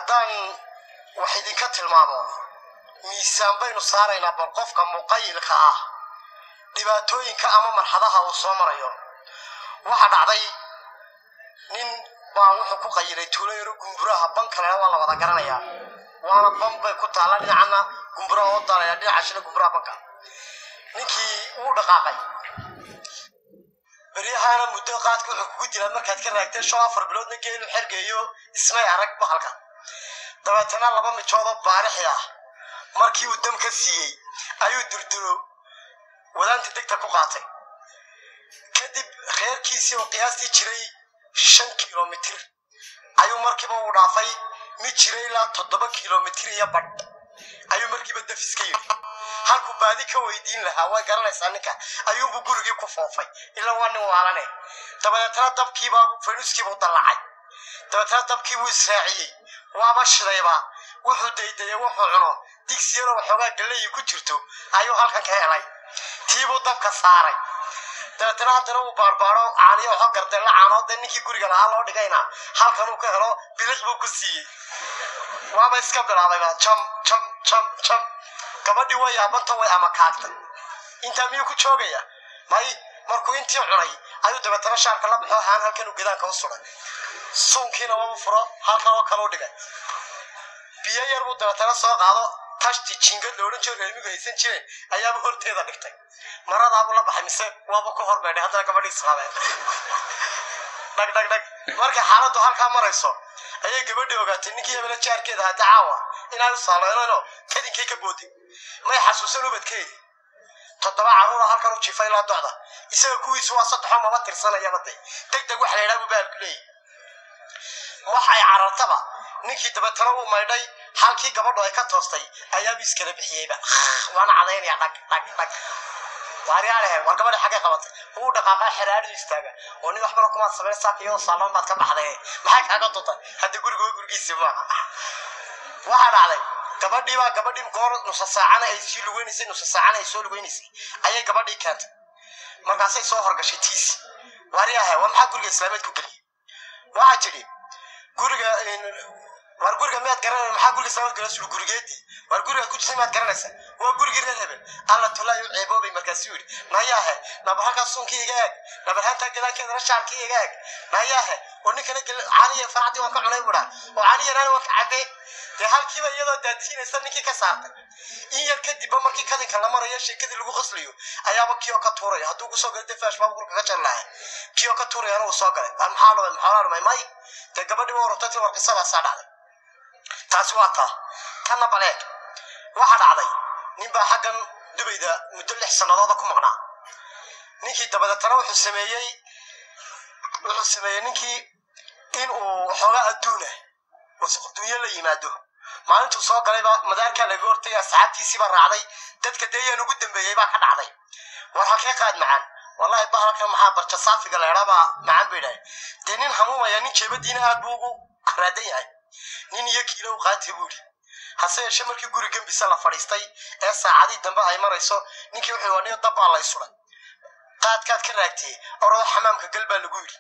haddaan wax idinka tilmaamo miisaan baynu saaraynaa bal qofka muqayilka ah dhibaatooyinka ama marxadaha uu soo marayo. waxa dhacday nin baa wuxuu ku qayilay tuulo yar gumburaha bankalena waa la wada garanayaa, waana bambay ku taala dhinacana gumburaha oo daalaya dhinaca shila gumburaha banka. ninkii uu dhaqaaqay بريها أنا مدقات كل حكومة لما كانت كنا نكتشف شافر بلودنا جيل حرقيو اسمه عرق بحلقة. طبعا تنا لما متشاطب بارحيا مركي قدام كسي أيو دردرو ولا أنت دك تقاطع كذب خير كيسي وقياسي تشري 5 كيلومتر أيو مركبة ورافي 100 تشري لا 7 كيلومتر يا بط أيو مركبة دفسكير halku baadi ka weydiin lahaa waa garanaysaa ninka ayuu gurigii ku foofay ilaa waan waalane dabadeetana dabkii baa faynuskii buu dalacay dabadeetana dabkii wuu israaciyay waaba shidayba wuxuu dayday wuxuu cuno digsiyada waxoogaa galay ku jirto ayuu halkan ka helay tiibuu dabka saaray dabeetana haddana uu baarbaaro caaniyo waxa garday la caanood ninkii guriga lahaa loo dhigayna halkan uu ka helo biliq buu ku siiyay waaba iska bilaabay jam jam jam jam gabadhi way aabanta way ama kaagtay inta miyuu ku joogaya may markuu intii cunay ayuu dabeetana shaarka la baxo haan halkan uu gidaanka u suray suunkiina waa furo halkan oo kale u dhigay biyo yar uu dabeetana soo qaado tashti jingad looran jiray reemiga aysan jireen ayaaba horteeda dhigtay marada abu la baxay mise waaba ku horbeeday haddana gabadhii islaamay dhag dhag dhag markay xaaladdu halkaa marayso ayay gabadhii ogaatay ninkii hebela jaarkeeda hadda caawa inay u saaleeyno kadinkii ka boodin ما يحسوسون وبتكيد تطبع عروض هالكانوا تشيفين لا ضعضة يصير كويس واسطة ما بطل سنة يا بدي تقدر واحد يلعب بالكلي وحي عرطبة نكيد تبتروا ما يدي حالكي قبل ضايق توستي أيام بيسكر بحيبة وأنا علينا يعني واري عليه وقبل حاجة قبض هو دقائق حراري يستاجع وني أحمركم على الصبر ساكيو صالون ما تكمل حدا ما حاجة قططة هذا يقول جيسي واحد عليه gabadhii baa gabadhii goor nus saacana ay sii lugeynaysa nus saacana ay soo lugeynaysa ayay gabadhii kaad markaasay soo horgashay tiis wariyaha waxa guriga islaameed ku galiyay waxa jiri guriga war guriga meed garanay waxa guriga islaameed galay gurigeedii war guriga ku jisay meed garanaysa waa guriga reer hebel alla tulaayo ceeboobay markaasuu yiri nayaha naba halka sunkiiga eeg naba hanta gidaankeeda rashaarkiiga eeg nayaha oo ninkana caaniya farxadii waan ka cunay wada oo caaniyana waan ka cabay halkiiba iyadoo daadsiinaysa ninkii ka saartay in yar kadib markii kadinka la marayo sheekadii lagu qosliyo ayaaba kiyo ka tuuray hadduu ku soo galay faash baa gurka ka jallaa kiyo ka tuuray uu soo galay maxaa loo may te gabadhii waa rotati war qisada saadhay taasi waa kana baleed waxa dhacday nin baa xagan dubayda muddo 6 sanadood ku maqnaa ninkii dabadeetana wuxuu sameeyay ninkii in uu xogaa adduuna wasqadunya la yimaado maalintu soo galay madaarka laga hortay asxaabtiisii baa raacday dadka deeyaan ugu dambeeyay baa ka dhacday war halkee qaad macaan wallahi bahalka maxaa barta saafiga leeraba macaan biiday denin hamuumaya nin jeebadiina aad buu ugu raaday yahay nin iyo kiilo qaatay buuri hase yeeshee markii guri gambisa la fadhiistay ee saacadii dambe ay marayso ninkii wuxuu waniyo dab la isuray qaadkaad ka raagtay orada xamaamka galbaa lagu yiri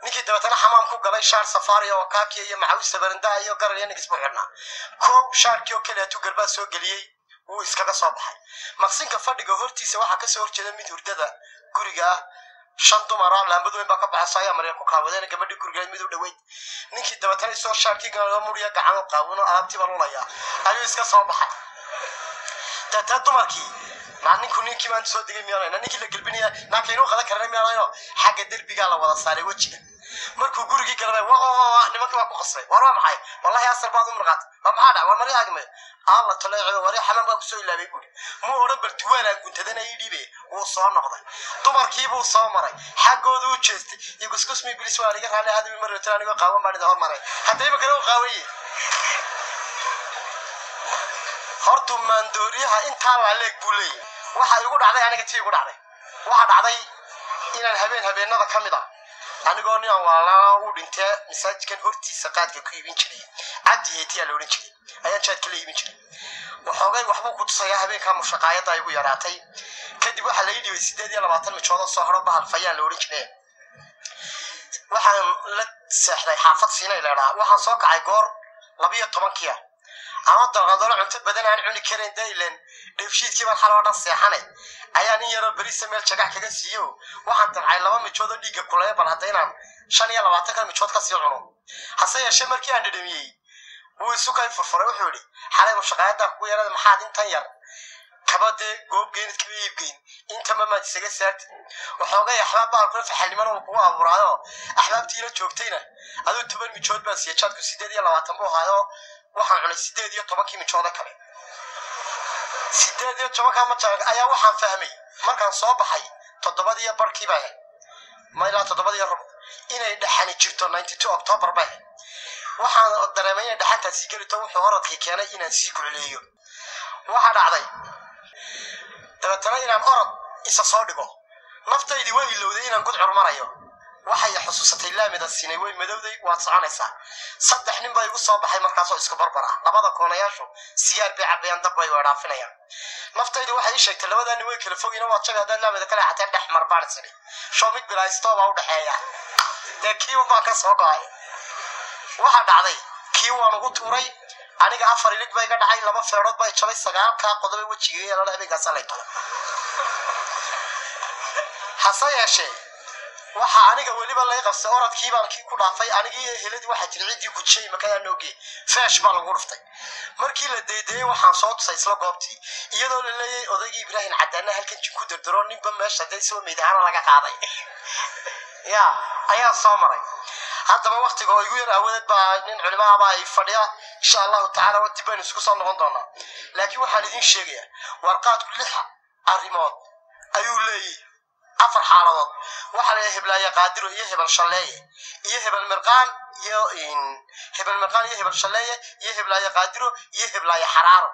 ninkii dabeetana xamaam ku galay shaar safari oo kaakiya iyo macawis sabarndaa iyo garaya nigis buu xirnaa koob shaarkii oo kale tuu galbaa soo galiyay wuu iskaga soo baxay maqsinka fadhiga hortiisa waxa ka soo horjeeda mid hurdada guriga shan dumar ah laambadu baa ka baxay amarya ku qaawadeen gabadhii guriga mid u dhaweyd ninkii dabeetana soo shaarkii galay muriya gacan u qaawano alaabtii balolaya ayuu iska soo baxay dadka dumarkii ninku ninkii maan soo digay miyana ninkii la galbinaya naakeenu qada karnay miyana xagga darbiga la wada saaray wajiga markuu gurigi galay waa nimanka waa ku qasray war waa maxay wallahi asal baad u marqaad waa maxaa waa mari agme alla talaacay wari xamaan baa ku soo ilaabay guri mu oran bal tuwaala guntadana ii dhiibay oo soo noqday dumarkii buu soo maray xaggooda u jeestay iyagu iskusmi bilis waa riga raali hadii mar reetaan aniga qaawan baan hor maray hadayba kale u qaaway hortu maandooriyaha inta la leeg bulay waxa igu dhacday aniga tii igu dhacday waxa dhacday inaan habeenada kamid ah anigoo nin wala u dhintay masaajidkan hortiisa qaadka ku iibin jiray cadiytii la oran jiray ayaan chat kale iibin jiray waxoogay waxba ku tusaya habeenka mushaqaayada ay ugu yaraatay kadib waxa la yidhi 8 mijood soo haro bahal fayaan la oran jiray waxaan la seexday xaafad siinay leedahay waxaan soo kacay goor labiyo tobankiya ama dalqadolo cunto badan aan cuni karin daylan dheefshiidkii baan xaloo dhan seexanay ayaa nin yaroo berisa meel jagac kaga siiyo waxaan damcay 2 mijood oo dhiigga kulay bal hadda inaan 25 mijood ka sii cuno hase yeeshee markii aan dhadhamiyey wuu isu kay furfuray wuxuu yidhi xalay shaqaada ku yarada maxaad intan yar kabade goob geynid ka iibgeyn inta ma isaga saartay waxooga yaxbaab baa ku faxalnimada uu ku abuuraayo axbaabtii la joogtayna adoo 10 mijood baa siya jaadku 8 buu haayo waxaan cunay 18 mijood kale 18 ma jaaga ayaa waxaan fahmay markaan soo baxay 7 barkii baa ma ilaa 7 inay dhaxani jirto 92 October baa waxaan dareemay dhaxantaasi galito wuxuu orodkii keenay inaan sii guuleeyo waxa dhacday dabeetana inaan orod isa soo dhigo naftaydi way ilowday inaan gud curmarayo waxay xusuusatay laamida siinay way madowday waad soconaysaa 3 nin baa igu soo baxay markaas oo isku barbara labada koonayaashu sigaar bay cabayaan dab bay wadhaafinayaan naftaydi waxay sheegtay labada nin way kala fogina waa jaga laamida kale xataa dhex marbaanaysan soo mid bilaasto baa u dhaxeeya deekiiba baa ka soo go'ay waxa dhacday kii waan ugu tuuray aniga 4 ilig bay ga dhacay 2 feerood bay jabay 9 ka qodob wajiga la dhaxay gaasaleeto hasa yeeshee waxa aniga waliba la qabsay orodkii baan kii ku dhaafay anigii heladi waxa jircidii ku jeey markaa nooge feesh baa lagu dhuftay markii la deedeeyay waxaan soo tusay isla goobtii iyadoo la leeyay odaygii Ibrahim Cadaana halkan ku dardaro ninba meesha day soo meedaan laga qaaday ya ayaa soo maray haddaba waqtiga oo igu yar awood baa nin culimada baa ay fadhiya insha Allah ta'ala wadi baan isku soo noqon doonaa laakiin waxaan idin sheegayaa warqaad lixa arimood ayuu leeyahay 4 xaaladood waxa la heblaaya qaadiro iyo hebel shaleeye iyo hebel mirqaan iyo hebel shaleeye iyo heblaaya qaadiro iyo heblaaya xaraaro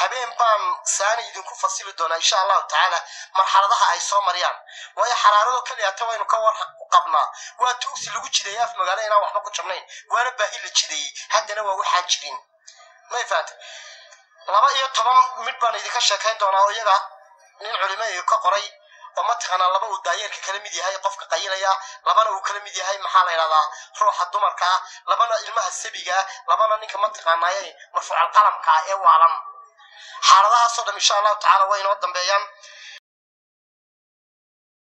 habeen baan saani idinku fasili doonaa insha Allah ta'ala marxaladaha ay soo mariyaan way xaraarado kaliya ta waynu ka war qabnaa waa tuugsi lagu jiray af magaalo inaan waxba ku jabnayn waana baahi la jiray haddana waa waxaan jirin ma faat 12 mid baan idinka sheekayn doonaa oo iyaga nin culimada ka qoray وما تخنا لبا وداير كلمة دي هاي قفك قيليا لبنا وكلمة دي هاي محل هذا روح الدمر كا لبنا المها السبيجة لبنا نك ما تخنا هاي مرفوع القلم كا وعلم حالها صدم إن شاء الله تعالى وين ودم بيان